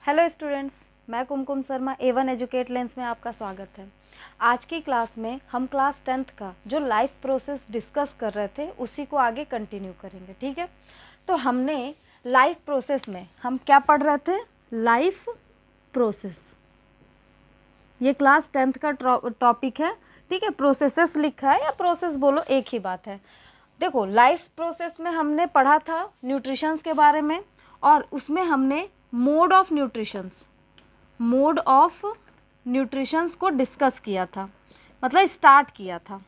Hello students, मैं कुमकुम Sharma A1 educate lens में आपका स्वागत है। आज की क्लास में हम क्लास 10th का जो लाइफ प्रोसेस डिस्कस कर रहे थे उसी को आगे कंटिन्यू करेंगे। ठीक है, तो हमने लाइफ प्रोसेस में हम क्या पढ़ रहे थे? Life process. ये क्लास 10th का टॉपिक है। ठीक है, प्रोसेसेस लिखा है या प्रोसेस बोलो, एक ही बात है। देखो, लाइफ प्रोसेस में हमने पढ़ा था न्यूट्रिशंस के बारे में, और उसमें हमने मोड ऑफ न्यूट्रिशंस को डिस्कस किया था, मतलब स्टार्ट किया था।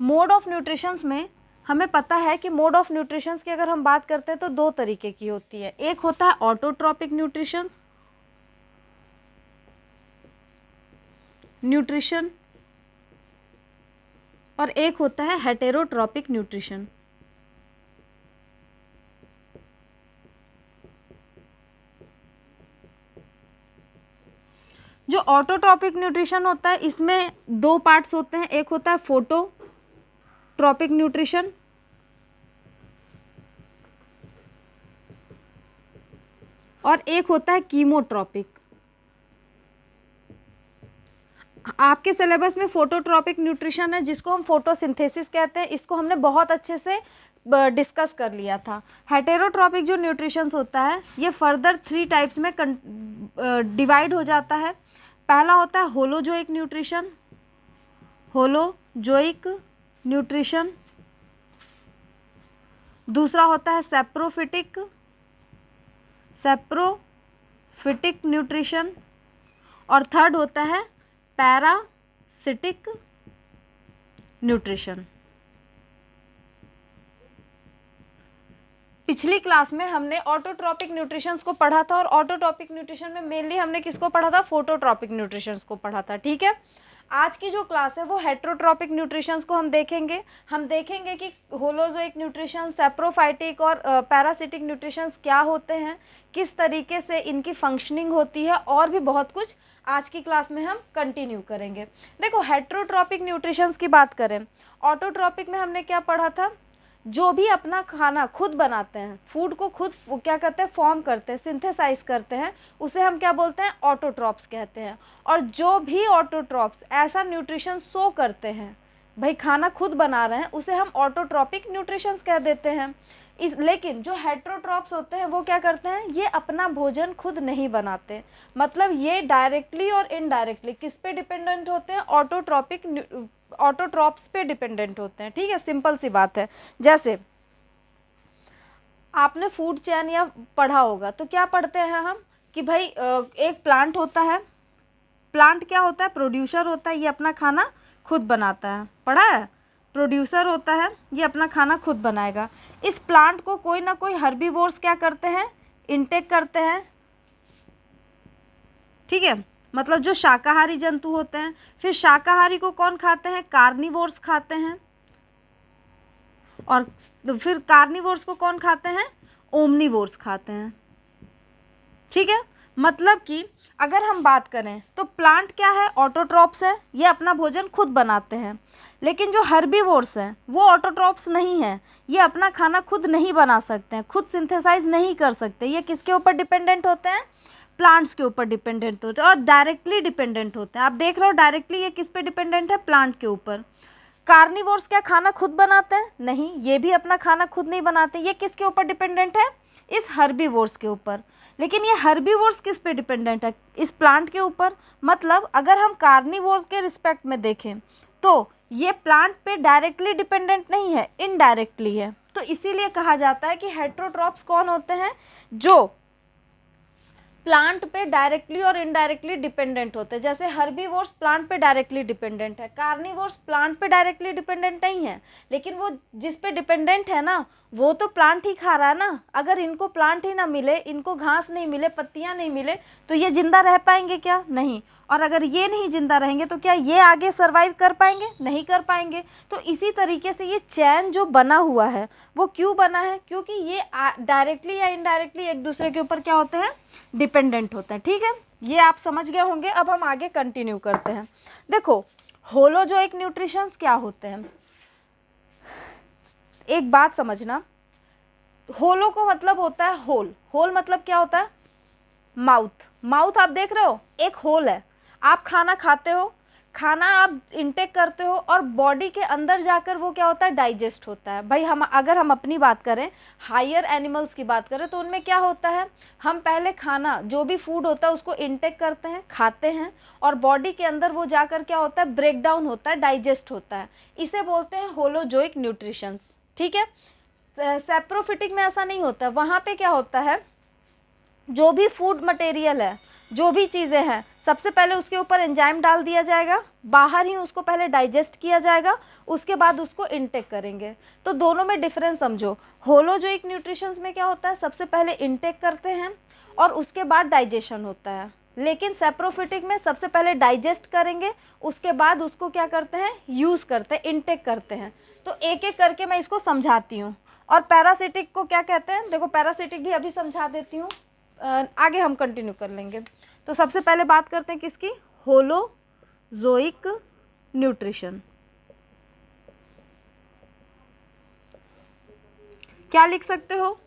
मोड ऑफ न्यूट्रिशंस में हमें पता है कि मोड ऑफ न्यूट्रिशंस की अगर हम बात करते हैं तो दो तरीके की होती है। एक होता है ऑटोट्रॉपिक न्यूट्रिशन और एक होता है हेटेरोट्रॉपिक न्यूट्रिशन। जो ऑटोट्रॉपिक न्यूट्रिशन होता है इसमें दो पार्ट्स होते हैं। एक होता है फोटोट्रॉपिक न्यूट्रिशन और एक होता है कीमोट्रॉपिक। आपके सिलेबस में फोटोट्रॉपिक न्यूट्रिशन है, जिसको हम फोटोसिंथेसिस कहते हैं। इसको हमने बहुत अच्छे से डिस्कस कर लिया था। हेटेरोट्रॉपिक जो न्यूट्रिशंस होता है ये फर्दर 3 टाइप्स में डिवाइड हो जाता है। पहला होता है होलोजोइक न्यूट्रिशन, दूसरा होता है सेप्रोफिटिक न्यूट्रिशन और थर्ड होता है पैरासिटिक न्यूट्रिशन। पिछली क्लास में हमने ऑटोट्रॉपिक न्यूट्रिशंस को पढ़ा था और ऑटोट्रॉपिक न्यूट्रिशन में मेनली हमने किसको पढ़ा था? फोटोट्रॉपिक न्यूट्रिशंस को पढ़ा था। ठीक है, आज की जो क्लास है वो हेटेरोट्रॉपिक न्यूट्रिशंस को हम देखेंगे कि होलोजोइक न्यूट्रिशन, सेप्रोफाइटिक और पैरासिटिक न्यूट्रिशंस क्या होते हैं, किस तरीके से इनकी फंक्शनिंग होती है, और भी बहुत कुछ आज की क्लास में हम कंटिन्यू करेंगे। देखो, हेटेरोट्रॉपिक न्यूट्रिशंस की बात करें, ऑटोट्रॉपिक में हमने क्या पढ़ा था? जो भी अपना खाना खुद बनाते हैं, फूड को खुद क्या करते हैं? फॉर्म करते हैं, सिंथेसाइज करते हैं, उसे हम क्या बोलते हैं? ऑटोट्रॉप्स कहते हैं। और जो भी ऑटोट्रॉप्स ऐसा न्यूट्रिशन शो करते हैं, भाई खाना खुद बना रहे हैं, उसे हम ऑटोट्रॉपिक न्यूट्रिशन कह देते हैं। लेकिन जो हेटेरोट्रॉप्स होते हैं वो क्या करते हैं? ये अपना भोजन खुद नहीं बनाते, मतलब ये डायरेक्टली और इनडायरेक्टली किस पे डिपेंडेंट होते हैं? ऑटोट्रॉप्स पे डिपेंडेंट होते हैं। ठीक है, सिंपल सी बात है। जैसे आपने फूड चेन या पढ़ा होगा तो क्या पढ़ते हैं हम कि भाई एक प्लांट होता है। प्लांट क्या होता है? प्रोड्यूसर होता है, ये अपना खाना खुद बनाता है। पढ़ा है? प्रोड्यूसर होता है, ये अपना खाना खुद बनाएगा। इस प्लांट को कोई ना कोई हर्बीवोर्स क्या करते हैं? इनटेक करते हैं। ठीक है, मतलब जो शाकाहारी जंतु होते हैं। फिर शाकाहारी को कौन खाते हैं? कार्निवोर्स खाते हैं। और फिर कार्निवोर्स को कौन खाते हैं? ओमनिवोर्स खाते हैं। ठीक है, मतलब कि अगर हम बात करें तो प्लांट क्या है? ऑटोट्रॉप्स है, ये अपना भोजन खुद बनाते हैं। लेकिन जो हर्बीवोर्स हैं वो ऑटोट्रॉप्स नहीं है, ये अपना खाना खुद नहीं बना सकते हैं, खुद सिंथेसाइज नहीं कर सकते। ये किसके ऊपर डिपेंडेंट होते हैं? प्लांट्स के ऊपर डिपेंडेंट होते हैं और डायरेक्टली डिपेंडेंट होते हैं। आप देख रहे हो डायरेक्टली ये किस पे डिपेंडेंट है? प्लांट के ऊपर। कार्निवोर्स क्या खाना खुद बनाते हैं? नहीं, ये भी अपना खाना खुद नहीं बनाते। ये किसके ऊपर डिपेंडेंट है? इस हर्बीवोर्स के ऊपर। लेकिन ये हर्बीवोर्स किस पे डिपेंडेंट है? इस प्लांट के ऊपर। मतलब अगर हम कार्निवोर के रिस्पेक्ट में देखें तो ये प्लांट पे डायरेक्टली डिपेंडेंट नहीं है, इनडायरेक्टली है। तो इसीलिए कहा जाता है कि हेटेरोट्रॉप्स कौन होते हैं? जो प्लांट पे डायरेक्टली और इनडायरेक्टली डिपेंडेंट होते हैं। जैसे हर्बीवोर्स प्लांट पे डायरेक्टली डिपेंडेंट है, कार्निवोर्स प्लांट पे डायरेक्टली डिपेंडेंट नहीं है, लेकिन वो जिस पे डिपेंडेंट है ना, वो तो प्लांट ही खा रहा है ना। अगर इनको प्लांट ही ना मिले, इनको घास नहीं मिले, पत्तियां नहीं मिले, तो ये जिंदा रह पाएंगे क्या? नहीं। और अगर ये नहीं जिंदा रहेंगे तो क्या ये आगे सर्वाइव कर पाएंगे? नहीं कर पाएंगे। तो इसी तरीके से ये चैन जो बना हुआ है वो क्यों बना है? क्योंकि ये डायरेक्टली या इनडायरेक्टली एक दूसरे के ऊपर क्या होते हैं? डिपेंडेंट होते हैं। ठीक है, ये आप समझ गए होंगे। अब हम आगे कंटिन्यू करते हैं। देखो, होलोजोइक न्यूट्रिशंस क्या होते हैं? एक बात समझना, होलो को मतलब होता है होल। होल मतलब क्या होता है? माउथ, माउथ आप देख रहे हो एक होल है, आप खाना खाते हो, खाना आप इनटेक करते हो और बॉडी के अंदर जाकर वो क्या होता है, डाइजेस्ट होता है। भाई हम अगर हम अपनी बात करें, हायर एनिमल्स की बात करें, तो उनमें क्या होता है, हम पहले खाना जो भी फूड होता है उसको इनटेक करते हैं, खाते हैं, और बॉडी के अंदर वो जाकर क्या होता है, ब्रेक डाउन होता है, डाइजेस्ट होता है। इसे बोलते हैं होलोजोइक न्यूट्रिशंस। ठीक है, सेप्रोफिटिक में ऐसा नहीं होता, वहाँ पे क्या होता है, जो भी फूड मटेरियल है, जो भी चीज़ें हैं, सबसे पहले उसके ऊपर एंजाइम डाल दिया जाएगा, बाहर ही उसको पहले डाइजेस्ट किया जाएगा, उसके बाद उसको इनटेक करेंगे। तो दोनों में डिफरेंस समझो। होलोजोइक न्यूट्रिशंस में क्या होता है, सबसे पहले इनटेक करते हैं और उसके बाद डाइजेशन होता है, लेकिन सेप्रोफिटिक में सबसे पहले डाइजेस्ट करेंगे, उसके बाद उसको क्या करते हैं, यूज़ करते हैं, इनटेक करते हैं। तो एक एक करके मैं इसको समझाती हूँ। और पैरासिटिक को क्या कहते हैं, देखो पैरासिटिक भी अभी समझा देती हूँ, आगे हम कंटिन्यू कर लेंगे। तो सबसे पहले बात करते हैं किसकी, होलोजोइक न्यूट्रिशन। क्या लिख सकते हो,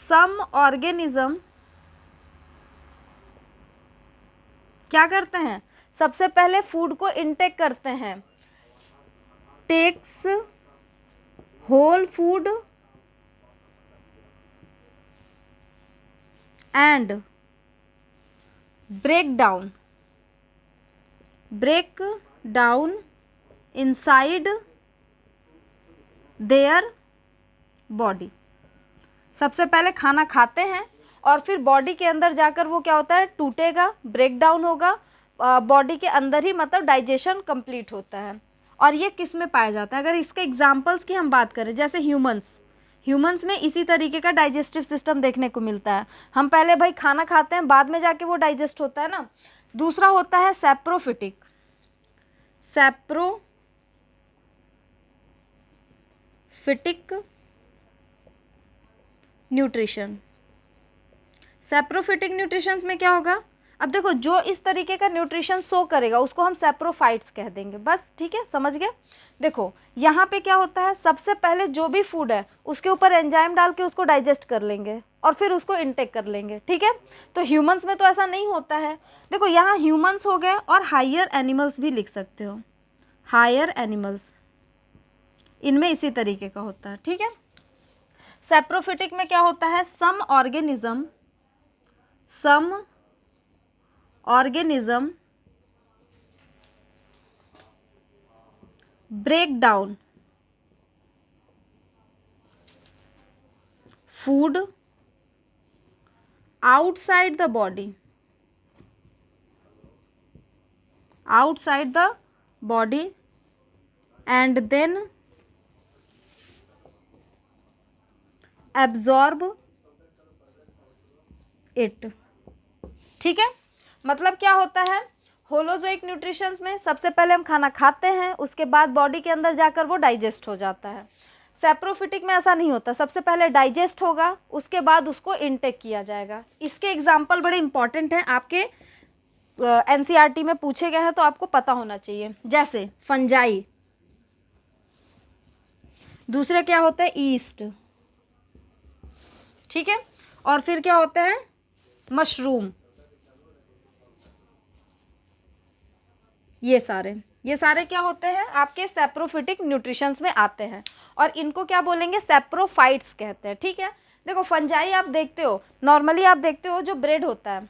सम ऑर्गेनिज्म क्या करते हैं, सबसे पहले फूड को इनटेक करते हैं, takes whole food and break down inside their body। सबसे पहले खाना खाते हैं और फिर बॉडी के अंदर जाकर वो क्या होता है, टूटेगा, ब्रेक डाउन होगा, बॉडी के अंदर ही मतलब डाइजेशन कंप्लीट होता है। और ये किस में पाया जाता है, अगर इसके एग्जांपल्स की हम बात करें, जैसे ह्यूमंस में इसी तरीके का डाइजेस्टिव सिस्टम देखने को मिलता है। हम पहले भाई खाना खाते हैं, बाद में जाके वो डाइजेस्ट होता है ना। दूसरा होता है सेप्रोफिटिक न्यूट्रिशन। सेप्रोफिटिक न्यूट्रिशंस में क्या होगा, अब देखो जो इस तरीके का न्यूट्रिशन शो करेगा उसको हम सेप्रोफाइट्स कह देंगे, बस ठीक है, समझ गए। देखो यहाँ पे क्या होता है, सबसे पहले जो भी फूड है उसके ऊपर एंजाइम डाल के उसको डाइजेस्ट कर लेंगे और फिर उसको इनटेक कर लेंगे, ठीक है। तो ह्यूमंस में तो ऐसा नहीं होता है। देखो यहाँ ह्यूमंस हो गए और हायर एनिमल्स भी लिख सकते हो, हायर एनिमल्स, इनमें इसी तरीके का होता है, ठीक है। सेप्रोफिटिक में क्या होता है, some organism break down food outside the body and then absorb it। ठीक है, मतलब क्या होता है, होलोजोइक न्यूट्रिशंस में सबसे पहले हम खाना खाते हैं, उसके बाद बॉडी के अंदर जाकर वो डाइजेस्ट हो जाता है। सेप्रोफिटिक में ऐसा नहीं होता, सबसे पहले डाइजेस्ट होगा, उसके बाद उसको इनटेक किया जाएगा। इसके एग्जाम्पल बड़े इंपॉर्टेंट हैं, आपके एनसीईआरटी में पूछे गए हैं तो आपको पता होना चाहिए। जैसे फंजाई, दूसरे क्या होते हैं, ईस्ट, ठीक है, और फिर क्या होते हैं, मशरूम। ये सारे क्या होते हैं, आपके सेप्रोफिटिक न्यूट्रिशंस में आते हैं और इनको क्या बोलेंगे, सेप्रोफाइट्स कहते हैं, ठीक है। देखो फंजाई आप देखते हो, नॉर्मली आप देखते हो जो ब्रेड होता है,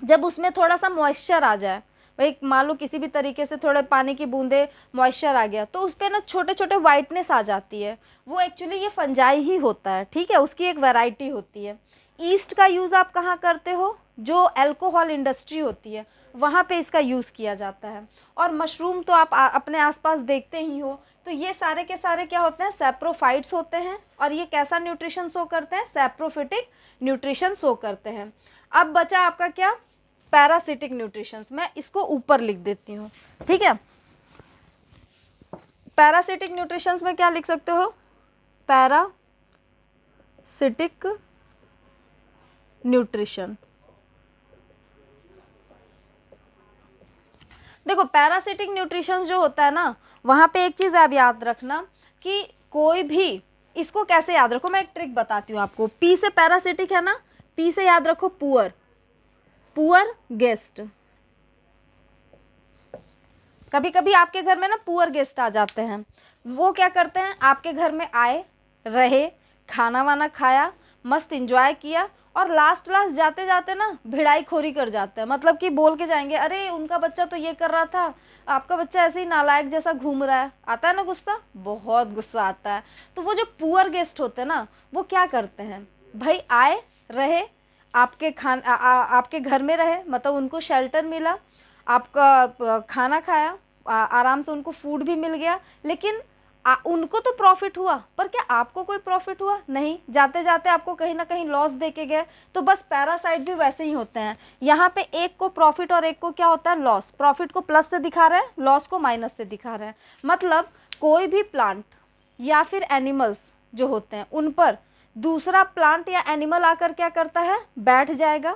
जब उसमें थोड़ा सा मॉइस्चर आ जाए, भाई मान लो किसी भी तरीके से थोड़े पानी की बूंदे मॉइस्चर आ गया, तो उस पर ना छोटे छोटे वाइटनेस आ जाती है, वो एक्चुअली ये फंजाई ही होता है, ठीक है, उसकी एक वैरायटी होती है। ईस्ट का यूज़ आप कहाँ करते हो, जो अल्कोहल इंडस्ट्री होती है वहाँ पे इसका यूज़ किया जाता है। और मशरूम तो आप अपने आसपास देखते ही हो। तो ये सारे के सारे क्या होते हैं, सेप्रोफाइट्स होते हैं और ये कैसा न्यूट्रिशन शो करते हैं, सेप्रोफिटिक न्यूट्रिशन शो करते हैं। अब बचा आपका क्या, पैरासिटिक न्यूट्रिशंस, मैं इसको ऊपर लिख देती हूँ, ठीक है। पैरासिटिक न्यूट्रिशंस में क्या लिख सकते हो, पैरासिटिक न्यूट्रिशन। देखो पैरासिटिक न्यूट्रिशन जो होता है ना, वहाँ पे एक चीज़ आप याद रखना कि कोई भी, इसको कैसे याद रखो, मैं एक ट्रिक बताती हूँ आपको। पी से पैरासिटिक है ना, P पी से याद रखो पुअर, पुअर गेस्ट। कभी कभी आपके घर में ना पुअर गेस्ट आ जाते हैं, वो क्या करते हैं, आपके घर में आए, रहे, खाना वाना खाया, मस्त एंजॉय किया, और लास्ट लास्ट जाते जाते ना भिड़ाई खोरी कर जाते हैं, मतलब कि बोल के जाएंगे, अरे उनका बच्चा तो ये कर रहा था, आपका बच्चा ऐसे ही नालायक जैसा घूम रहा है। आता है ना गुस्सा, बहुत गुस्सा आता है। तो वो जो पुअर गेस्ट होते हैं ना, वो क्या करते हैं, भाई आए, रहे, आपके आपके घर में रहे, मतलब उनको शेल्टर मिला, आपका खाना खाया, आराम से उनको फूड भी मिल गया, लेकिन उनको तो प्रॉफिट हुआ, पर क्या आपको कोई प्रॉफिट हुआ? नहीं, जाते जाते आपको कहीं ना कहीं लॉस दे के गए। तो बस पैरासाइट भी वैसे ही होते हैं, यहाँ पे एक को प्रॉफिट और एक को क्या होता है, लॉस। प्रॉफिट को प्लस से दिखा रहे हैं, लॉस को माइनस से दिखा रहे हैं। मतलब कोई भी प्लांट या फिर एनिमल्स जो होते हैं, उन पर दूसरा प्लांट या एनिमल आकर क्या करता है, बैठ जाएगा,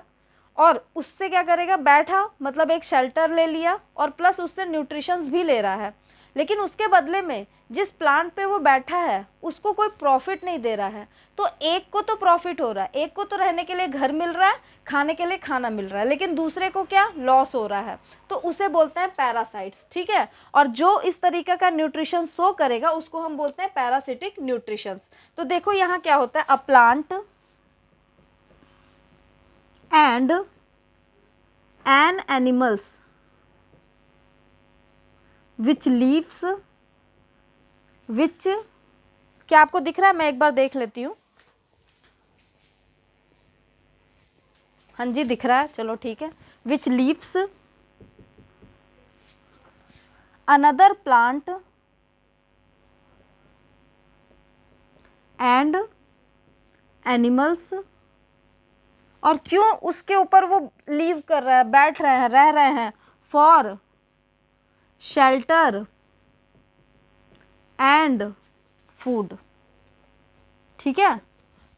और उससे क्या करेगा, बैठा मतलब एक शेल्टर ले लिया, और प्लस उससे न्यूट्रिशंस भी ले रहा है, लेकिन उसके बदले में जिस प्लांट पे वो बैठा है उसको कोई प्रॉफिट नहीं दे रहा है। तो एक को तो प्रॉफिट हो रहा है, एक को तो रहने के लिए घर मिल रहा है, खाने के लिए खाना मिल रहा है, लेकिन दूसरे को क्या, लॉस हो रहा है। तो उसे बोलते हैं पैरासाइट्स, ठीक है। और जो इस तरीके का न्यूट्रिशन शो करेगा उसको हम बोलते हैं पैरासिटिक न्यूट्रिशंस। तो देखो यहाँ क्या होता है, a plant and an animals which lives, which, क्या आपको दिख रहा है, मैं एक बार देख लेती हूँ। हाँ जी दिख रहा है, चलो ठीक है। विच leaves another plant and animals, और क्यों उसके ऊपर वो लीव कर रहा है, बैठ रहे हैं, रह रहे हैं, फॉर शेल्टर एंड फूड, ठीक है।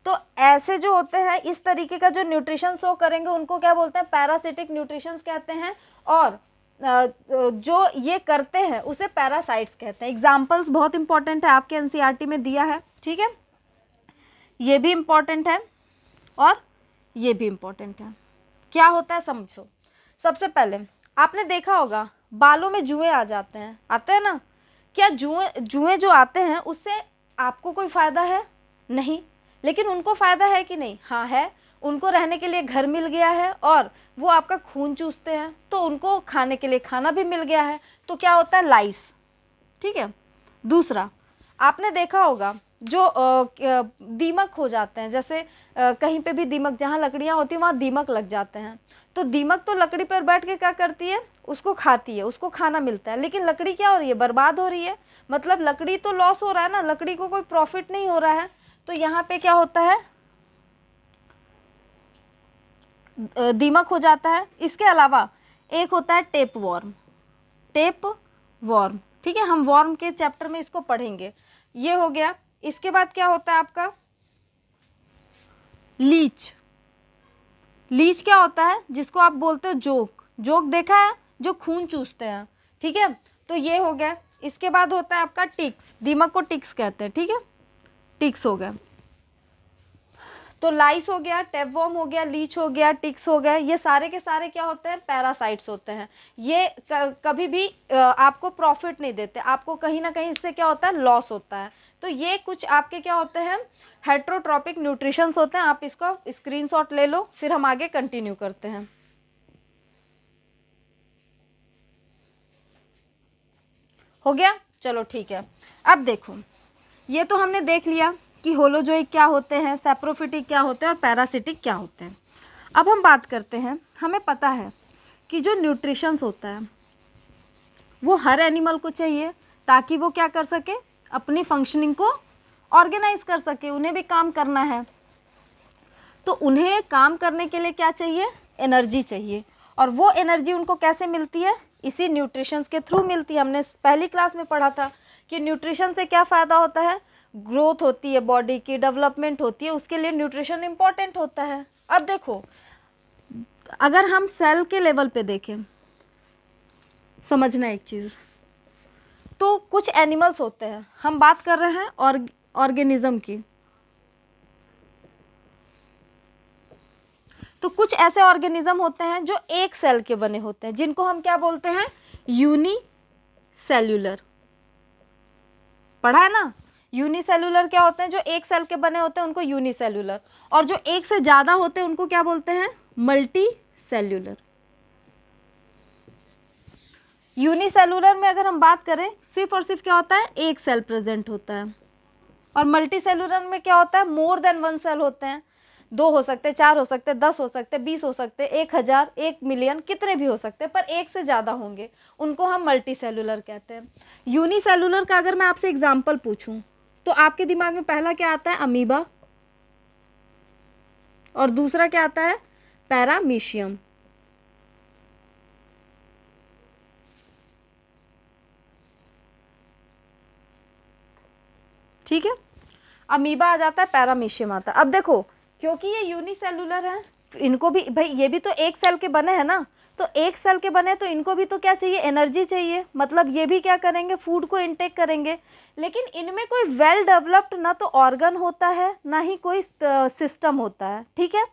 तो ऐसे जो होते हैं, इस तरीके का जो न्यूट्रिशन शो करेंगे उनको क्या बोलते हैं, पैरासिटिक न्यूट्रिशंस कहते हैं। और जो ये करते हैं उसे पैरासाइट्स कहते हैं। एग्जाम्पल्स बहुत इंपॉर्टेंट है, आपके एनसीईआरटी में दिया है, ठीक है। ये भी इंपॉर्टेंट है और ये भी इंपॉर्टेंट है। क्या होता है समझो। सबसे पहले आपने देखा होगा बालों में जुएं आ जाते हैं, आते हैं ना। क्या जुएं जो आते हैं उससे आपको कोई फ़ायदा है? नहीं, लेकिन उनको फ़ायदा है कि नहीं? हाँ है। उनको रहने के लिए घर मिल गया है और वो आपका खून चूसते हैं, तो उनको खाने के लिए खाना भी मिल गया है। तो क्या होता है, लाइस, ठीक है। दूसरा आपने देखा होगा जो दीमक हो जाते हैं, जैसे कहीं पे भी दीमक, जहाँ लकड़ियाँ होती हैं वहाँ दीमक लग जाते हैं। तो दीमक तो लकड़ी पर बैठ के क्या करती है, उसको खाती है, उसको खाना मिलता है, लेकिन लकड़ी क्या हो रही है, बर्बाद हो रही है। मतलब लकड़ी तो लॉस हो रहा है ना, लकड़ी को कोई प्रॉफिट नहीं हो रहा है। तो यहाँ पे क्या होता है, दीमक हो जाता है। इसके अलावा एक होता है टेप वॉर्म, टेप वॉर्म, ठीक है। हम वॉर्म के चैप्टर में इसको पढ़ेंगे। ये हो गया। इसके बाद क्या होता है आपका, लीच। लीच क्या होता है, जिसको आप बोलते हो जोक, जोक देखा है, जो खून चूसते हैं, ठीक है। तो ये हो गया। इसके बाद होता है आपका टिक्स, दीमक को टिक्स कहते हैं, ठीक है। टिक्स हो गया। तो लाइस हो गया, टेपवॉर्म हो गया, लीच हो गया, टिक्स हो गया, ये सारे के सारे क्या होते हैं, पैरासाइट्स होते हैं। ये कभी भी आपको प्रॉफिट नहीं देते, आपको कहीं ना कहीं इससे क्या होता है, लॉस होता है। तो ये कुछ आपके क्या होते हैं, हेट्रोट्रॉपिक न्यूट्रिशंस होते हैं। आप इसको स्क्रीनशॉट ले लो, फिर हम आगे कंटिन्यू करते हैं। हो गया, चलो ठीक है। अब देखो, ये तो हमने देख लिया कि होलोजोइक क्या होते हैं, सैप्रोफिटिक क्या होते हैं और पैरासिटिक क्या होते हैं। अब हम बात करते हैं, हमें पता है कि जो न्यूट्रिशंस होता है वो हर एनिमल को चाहिए, ताकि वो क्या कर सके, अपनी फंक्शनिंग को ऑर्गेनाइज कर सके, उन्हें भी काम करना है। तो उन्हें काम करने के लिए क्या चाहिए, एनर्जी चाहिए। और वो एनर्जी उनको कैसे मिलती है, इसी न्यूट्रिशंस के थ्रू मिलती है। हमने पहली क्लास में पढ़ा था कि न्यूट्रिशन से क्या फ़ायदा होता है, ग्रोथ होती है, बॉडी की डेवलपमेंट होती है, उसके लिए न्यूट्रिशन इम्पॉर्टेंट होता है। अब देखो, अगर हम सेल के लेवल पे देखें, समझना एक चीज़, तो कुछ एनिमल्स होते हैं, हम बात कर रहे हैं ऑर्गेनिज्म की। तो कुछ ऐसे ऑर्गेनिज्म होते हैं जो एक सेल के बने होते हैं, जिनको हम क्या बोलते हैं, यूनिसेल्यूलर। पढ़ा है ना, यूनिसेल्यूलर क्या होते हैं, जो एक सेल के बने होते हैं उनको यूनिसेल्यूलर, और जो एक से ज्यादा होते हैं उनको क्या बोलते हैं, मल्टी सेल्यूलर। यूनिसेल्यूलर में अगर हम बात करें, सिर्फ और सिर्फ क्या होता है, एक सेल प्रेजेंट होता है, और मल्टी सेल्यूलर में क्या होता है, मोर देन वन सेल होते हैं, 2 हो सकते, 4 हो सकते, 10 हो सकते, 20 हो सकते, 1000, 1 मिलियन, कितने भी हो सकते, पर एक से ज़्यादा होंगे, उनको हम मल्टी सेल्यूलर कहते हैं। यूनिसेल्यूलर का अगर मैं आपसे एग्जाम्पल पूछूं तो आपके दिमाग में पहला क्या आता है, अमीबा, और दूसरा क्या आता है, पैरामीशियम। ठीक है, अमीबा आ जाता है, पैरामीशियम आता है। अब देखो, क्योंकि ये यूनिसेल्यूलर है, इनको भी भाई, ये भी तो एक सेल के बने हैं ना, तो एक सेल के बने तो इनको भी तो क्या चाहिए, एनर्जी चाहिए, मतलब ये भी क्या करेंगे, फूड को इनटेक करेंगे। लेकिन इनमें कोई वेल डेवलप्ड ना तो ऑर्गन होता है, ना ही कोई सिस्टम होता है। ठीक है,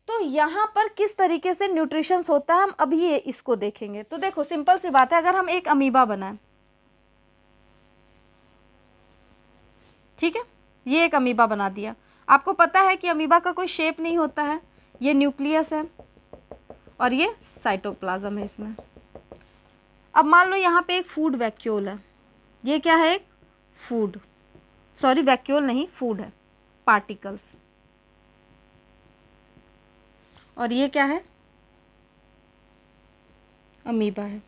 तो यहाँ पर किस तरीके से न्यूट्रिशंस होता है, हम अभी ये इसको देखेंगे। तो देखो, सिंपल सी बात है, अगर हम एक अमीबा बनाएं, ठीक है, ये एक अमीबा बना दिया, आपको पता है कि अमीबा का कोई शेप नहीं होता है, ये न्यूक्लियस है और ये साइटोप्लाज्म है इसमें। अब मान लो यहाँ पे एक फूड वैक्यूल है, ये क्या है, एक फूड, सॉरी वैक्यूल नहीं, फूड है, पार्टिकल्स, और ये क्या है, अमीबा है।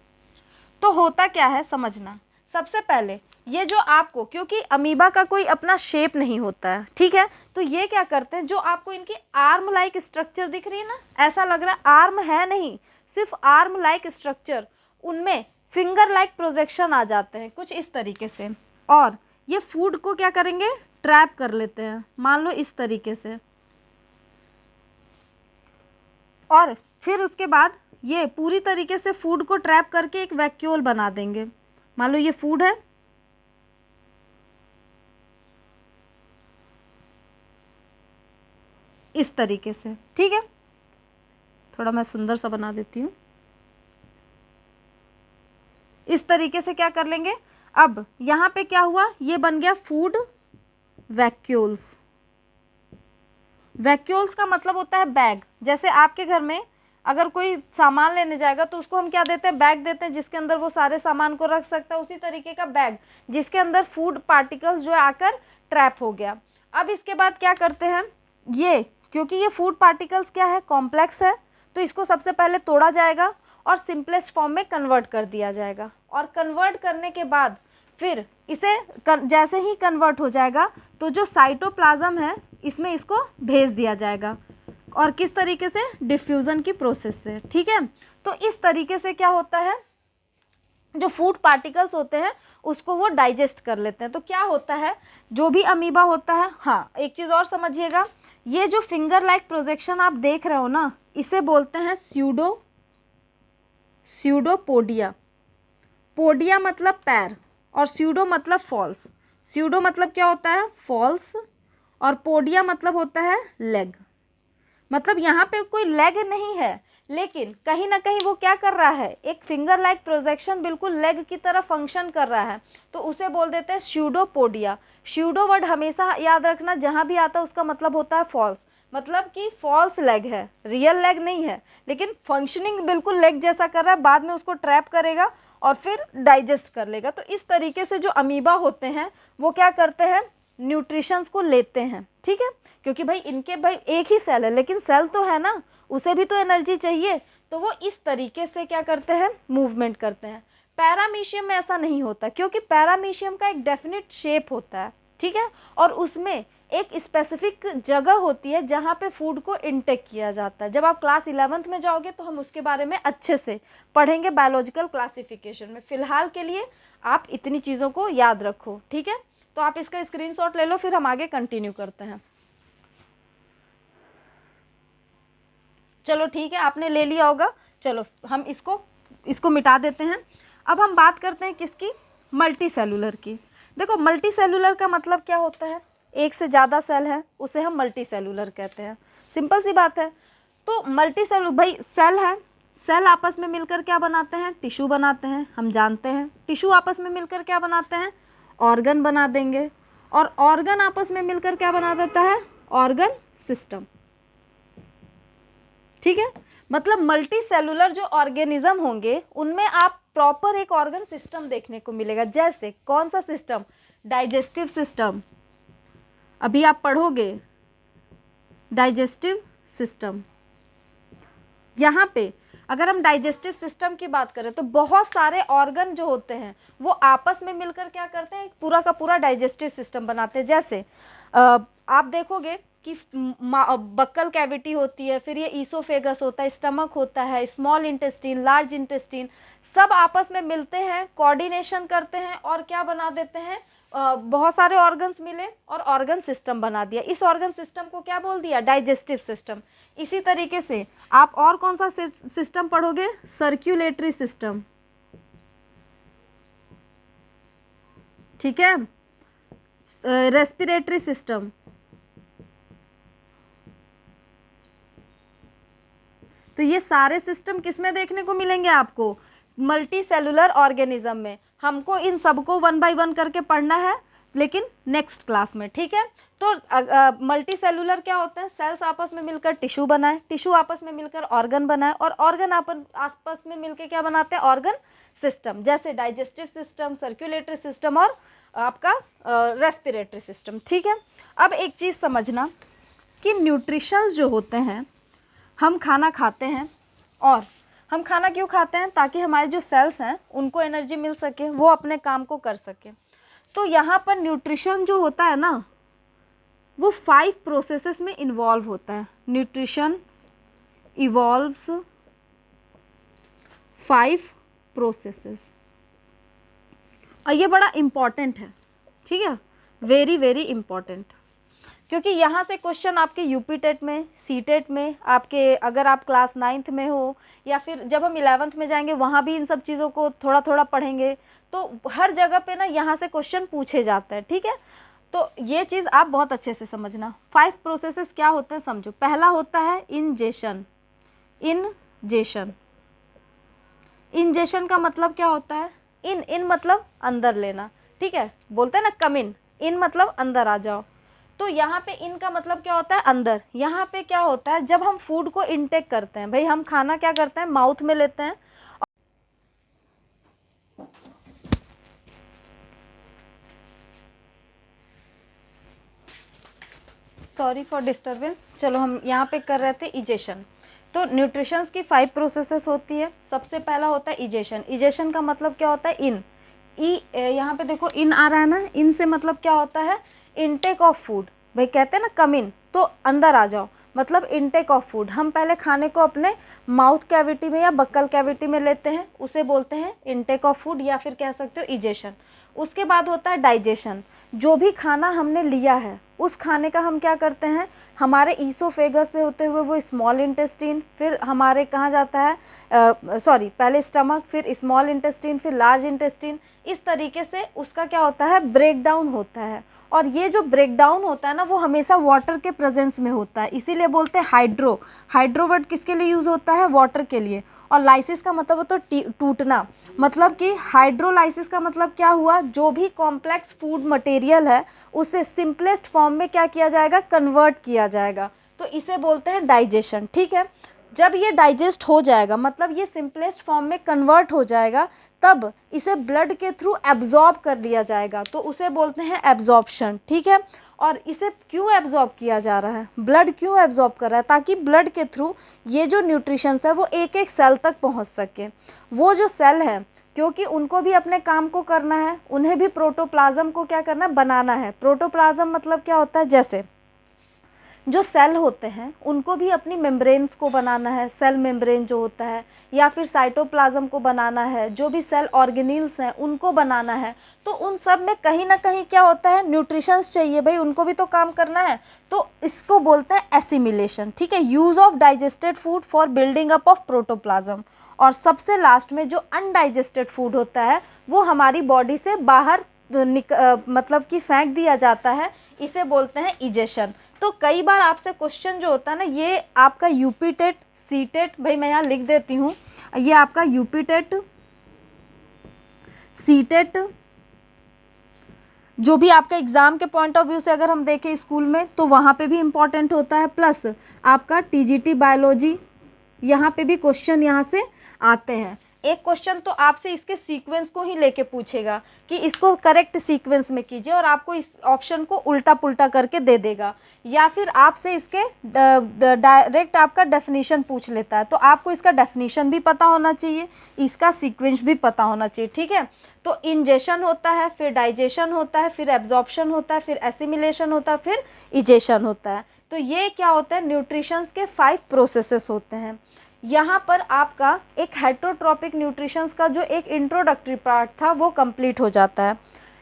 तो होता क्या है समझना, सबसे पहले ये जो आपको, क्योंकि अमीबा का कोई अपना शेप नहीं होता है, ठीक है, तो ये क्या करते हैं, जो आपको इनकी आर्म लाइक स्ट्रक्चर दिख रही है ना, ऐसा लग रहा है आर्म है नहीं, सिर्फ आर्म लाइक स्ट्रक्चर, उनमें फिंगर लाइक प्रोजेक्शन आ जाते हैं कुछ इस तरीके से, और ये फूड को क्या करेंगे, ट्रैप कर लेते हैं, मान लो इस तरीके से, और फिर उसके बाद ये पूरी तरीके से फूड को ट्रैप करके एक वैक्यूल बना देंगे। मान लो ये फूड है, इस तरीके से, ठीक है, थोड़ा मैं सुंदर सा बना देती हूँ, इस तरीके से क्या कर लेंगे। अब यहाँ पे क्या हुआ, ये बन गया फूड वैक्यूल्स। वैक्यूल्स का मतलब होता है बैग, जैसे आपके घर में अगर कोई सामान लेने जाएगा तो उसको हम क्या देते हैं, बैग देते हैं, जिसके अंदर वो सारे सामान को रख सकता है, उसी तरीके का बैग जिसके अंदर फूड पार्टिकल्स जो है आकर ट्रैप हो गया। अब इसके बाद क्या करते हैं, ये क्योंकि ये फूड पार्टिकल्स क्या है, कॉम्प्लेक्स है, तो इसको सबसे पहले तोड़ा जाएगा और सिंपलेस्ट फॉर्म में कन्वर्ट कर दिया जाएगा, और कन्वर्ट करने के बाद फिर इसे जैसे ही कन्वर्ट हो जाएगा तो जो साइटोप्लाज्म है इसमें इसको भेज दिया जाएगा, और किस तरीके से, डिफ्यूज़न की प्रोसेस से। ठीक है, तो इस तरीके से क्या होता है, जो फूड पार्टिकल्स होते हैं उसको वो डाइजेस्ट कर लेते हैं। तो क्या होता है, जो भी अमीबा होता है, हाँ एक चीज़ और समझिएगा, ये जो फिंगर लाइक प्रोजेक्शन आप देख रहे हो ना, इसे बोलते हैं स्यूडोपोडिया। पोडिया मतलब पैर, और स्यूडो मतलब फॉल्स। स्यूडो मतलब क्या होता है, फॉल्स, और पोडिया मतलब होता है लेग। मतलब यहाँ पे कोई लेग नहीं है, लेकिन कहीं ना कहीं वो क्या कर रहा है, एक फिंगर लाइक प्रोजेक्शन बिल्कुल लेग की तरह फंक्शन कर रहा है, तो उसे बोल देते हैं स्यूडोपोडिया। स्यूडो वर्ड हमेशा याद रखना, जहाँ भी आता है उसका मतलब होता है फॉल्स, मतलब कि फॉल्स लेग है, रियल लेग नहीं है, लेकिन फंक्शनिंग बिल्कुल लेग जैसा कर रहा है, बाद में उसको ट्रैप करेगा और फिर डाइजेस्ट कर लेगा। तो इस तरीके से जो अमीबा होते हैं वो क्या करते हैं, न्यूट्रिशंस को लेते हैं। ठीक है, क्योंकि भाई इनके भाई एक ही सेल है, लेकिन सेल तो है ना, उसे भी तो एनर्जी चाहिए, तो वो इस तरीके से क्या करते हैं, मूवमेंट करते हैं। पैरामीशियम में ऐसा नहीं होता, क्योंकि पैरामीशियम का एक डेफिनेट शेप होता है, ठीक है, और उसमें एक स्पेसिफिक जगह होती है जहाँ पे फूड को इनटेक किया जाता है। जब आप क्लास 11th में जाओगे तो हम उसके बारे में अच्छे से पढ़ेंगे बायोलॉजिकल क्लासिफिकेशन में। फिलहाल के लिए आप इतनी चीज़ों को याद रखो, ठीक है। तो आप इसका स्क्रीनशॉट ले लो, फिर हम आगे कंटिन्यू करते हैं। चलो ठीक है, आपने ले लिया होगा, चलो हम इसको मिटा देते हैं। अब हम बात करते हैं किसकी, मल्टी सेलुलर की। देखो मल्टी सेलुलर का मतलब क्या होता है, एक से ज़्यादा सेल है उसे हम मल्टी सेलुलर कहते हैं, सिंपल सी बात है। तो मल्टी सेल, भाई सेल है, सेल आपस में मिलकर क्या बनाते हैं, टिश्यू बनाते हैं, हम जानते हैं। टिश्यू आपस में मिलकर क्या बनाते हैं, ऑर्गन बना देंगे, और ऑर्गन आपस में मिलकर क्या बना देता है, ऑर्गन सिस्टम। ठीक है, मतलब मल्टी सेलुलर जो ऑर्गेनिज्म होंगे उनमें आप प्रॉपर एक ऑर्गन सिस्टम देखने को मिलेगा। जैसे कौन सा सिस्टम, डाइजेस्टिव सिस्टम, अभी आप पढ़ोगे डाइजेस्टिव सिस्टम। यहाँ पे अगर हम डाइजेस्टिव सिस्टम की बात करें तो बहुत सारे ऑर्गन जो होते हैं वो आपस में मिलकर क्या करते हैं, एक पूरा का पूरा डाइजेस्टिव सिस्टम बनाते हैं। जैसे आप देखोगे कि बक्कल कैविटी होती है, फिर ये ईसोफेगस होता है, स्टमक होता है, स्मॉल इंटेस्टाइन, लार्ज इंटेस्टाइन, सब आपस में मिलते हैं, कोऑर्डिनेशन करते हैं और क्या बना देते हैं, बहुत सारे ऑर्गन्स मिले और ऑर्गन सिस्टम बना दिया। इस ऑर्गन सिस्टम को क्या बोल दिया, डाइजेस्टिव सिस्टम। इसी तरीके से आप और कौन सा सिस्टम पढ़ोगे, सर्कुलेटरी सिस्टम। ठीक है, रेस्पिरेटरी सिस्टम, तो ये सारे सिस्टम किस में देखने को मिलेंगे आपको, मल्टी सेलुलर ऑर्गेनिज्म में। हमको इन सबको 1 बाय 1 करके पढ़ना है, लेकिन नेक्स्ट क्लास में। ठीक है, तो मल्टी सेलुलर क्या होता है, सेल्स आपस में मिलकर टिश्यू बनाए, टिश्यू आपस में मिलकर ऑर्गन बनाए, और ऑर्गन आपस में मिलकर क्या बनाते हैं, ऑर्गन सिस्टम। जैसे डाइजेस्टिव सिस्टम, सर्कुलेटरी सिस्टम और आपका रेस्पिरेटरी सिस्टम। ठीक है, अब एक चीज़ समझना कि न्यूट्रिशंस जो होते हैं, हम खाना खाते हैं, और हम खाना क्यों खाते हैं, ताकि हमारे जो सेल्स हैं उनको एनर्जी मिल सके, वो अपने काम को कर सके। तो यहाँ पर न्यूट्रिशन जो होता है ना, वो 5 प्रोसेसेस में इन्वॉल्व होता है। न्यूट्रिशन इवॉल्व्स 5 प्रोसेसेस, और ये बड़ा इम्पॉर्टेंट है। ठीक है, वेरी वेरी इम्पॉर्टेंट, क्योंकि यहाँ से क्वेश्चन आपके यूपी टेट में, सी टेट में, आपके अगर आप क्लास 9th में हो, या फिर जब हम 11th में जाएंगे वहाँ भी इन सब चीज़ों को थोड़ा थोड़ा पढ़ेंगे, तो हर जगह पे ना यहाँ से क्वेश्चन पूछे जाते हैं। ठीक है, तो ये चीज़ आप बहुत अच्छे से समझना। 5 प्रोसेसेस क्या होते हैं समझो। पहला होता है इंजेशन। इंजेशन, इंजेशन का मतलब क्या होता है, इन मतलब अंदर लेना। ठीक है, बोलते हैं ना कम इन मतलब अंदर आ जाओ। तो यहाँ पे इन का मतलब क्या होता है, अंदर। यहाँ पे क्या होता है, जब हम फूड को इनटेक करते हैं, भाई हम खाना क्या करते हैं, माउथ में लेते हैं। सॉरी फॉर डिस्टर्बेंस, चलो हम यहाँ पे कर रहे थे इजेशन। तो न्यूट्रिशंस की 5 प्रोसेसेस होती है। सबसे पहला होता है इजेशन। इजेशन का मतलब क्या होता है, इन। यहाँ पे देखो इन आ रहा है ना, इन से मतलब क्या होता है, इनटेक ऑफ फूड। भाई कहते हैं ना कम इन, तो अंदर आ जाओ, मतलब इनटेक ऑफ फूड। हम पहले खाने को अपने माउथ कैविटी में या बक्कल कैविटी में लेते हैं, उसे बोलते हैं इनटेक ऑफ फूड, या फिर कह सकते हो इजेशन। उसके बाद होता है डाइजेशन। जो भी खाना हमने लिया है उस खाने का हम क्या करते हैं, हमारे ईसोफेगस से होते हुए वो स्मॉल इंटेस्टाइन, फिर हमारे कहाँ जाता है, पहले स्टमक, फिर स्मॉल इंटेस्टाइन, फिर लार्ज इंटेस्टाइन। इस तरीके से उसका क्या होता है, ब्रेक डाउन होता है। और ये जो ब्रेक डाउन होता है ना, वो हमेशा वाटर के प्रेजेंस में होता है, इसीलिए बोलते हैं हाइड्रो। हाइड्रो वर्ड किसके लिए यूज़ होता है, वाटर के लिए। और लाइसिस का मतलब होता है टूटना, मतलब कि हाइड्रोलाइसिस का मतलब क्या हुआ, जो भी कॉम्प्लेक्स फूड मटेरियल है उसे सिंपलेस्ट फॉर्म में क्या किया जाएगा, कन्वर्ट किया जाएगा। तो इसे बोलते हैं डाइजेशन। ठीक है, जब ये डाइजेस्ट हो जाएगा, मतलब ये सिंपलेस्ट फॉर्म में कन्वर्ट हो जाएगा, तब इसे ब्लड के थ्रू एब्जॉर्ब कर लिया जाएगा, तो उसे बोलते हैं एब्जॉर्प्शन। ठीक है, और इसे क्यों एब्जॉर्ब किया जा रहा है, ब्लड क्यों एब्जॉर्ब कर रहा है, ताकि ब्लड के थ्रू ये जो न्यूट्रिशंस है वो एक एक सेल तक पहुंच सके। वो जो सेल है, क्योंकि उनको भी अपने काम को करना है, उन्हें भी प्रोटोप्लाज्म को क्या करना है, बनाना है। प्रोटोप्लाज्म मतलब क्या होता है, जैसे जो सेल होते हैं उनको भी अपनी मेम्ब्रेन्स को बनाना है, सेल मेम्ब्रेन जो होता है, या फिर साइटोप्लाज्म को बनाना है, जो भी सेल ऑर्गेनील्स हैं उनको बनाना है। तो उन सब में कहीं ना कहीं क्या होता है, न्यूट्रिशंस चाहिए, भाई उनको भी तो काम करना है। तो इसको बोलते हैं एसिमिलेशन। ठीक है, use of digested food for building up of protoplasm. और सबसे लास्ट में जो अनडाइजेस्टेड फूड होता है वो हमारी बॉडी से बाहर मतलब कि फेंक दिया जाता है, इसे बोलते हैं इजेशन। तो कई बार आपसे क्वेश्चन जो होता है ना, ये आपका यूपी टेट, सी टेट, भाई मैं यहाँ लिख देती हूँ, ये आपका यूपी टेट, सी टेट, जो भी आपका एग्ज़ाम के पॉइंट ऑफ व्यू से अगर हम देखें स्कूल में, तो वहाँ पे भी इम्पॉर्टेंट होता है, प्लस आपका टीजीटी बायोलॉजी, यहाँ पे भी क्वेश्चन यहाँ से आते हैं। एक क्वेश्चन तो आपसे इसके सीक्वेंस को ही लेके पूछेगा कि इसको करेक्ट सीक्वेंस में कीजिए, और आपको इस ऑप्शन को उल्टा पुल्टा करके दे देगा, या फिर आपसे इसके डायरेक्ट आपका डेफिनेशन पूछ लेता है। तो आपको इसका डेफिनेशन भी पता होना चाहिए, इसका सीक्वेंस भी पता होना चाहिए, ठीक है। तो इंजेशन होता है, फिर डाइजेशन होता है, फिर एब्जॉर्प्शन होता है, फिर एसिमिलेशन होता है, फिर इजेशन होता है। तो ये क्या होता है, न्यूट्रिशंस के 5 प्रोसेसेस होते हैं। यहाँ पर आपका एक हेटरोट्रॉपिक न्यूट्रिशंस का जो एक इंट्रोडक्टरी पार्ट था वो कंप्लीट हो जाता है।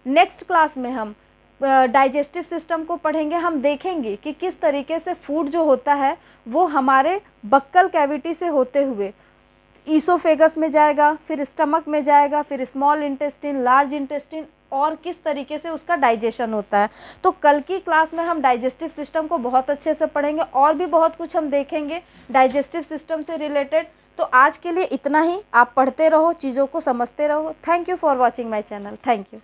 नेक्स्ट क्लास में हम डाइजेस्टिव सिस्टम को पढ़ेंगे। हम देखेंगे कि किस तरीके से फूड जो होता है वो हमारे बक्कल कैविटी से होते हुए ईसोफेगस में जाएगा, फिर स्टमक में जाएगा, फिर स्मॉल इंटेस्टिन, लार्ज इंटेस्टिन, और किस तरीके से उसका डाइजेशन होता है। तो कल की क्लास में हम डाइजेस्टिव सिस्टम को बहुत अच्छे से पढ़ेंगे, और भी बहुत कुछ हम देखेंगे डाइजेस्टिव सिस्टम से रिलेटेड। तो आज के लिए इतना ही, आप पढ़ते रहो, चीज़ों को समझते रहो। Thank you for watching my channel. Thank you.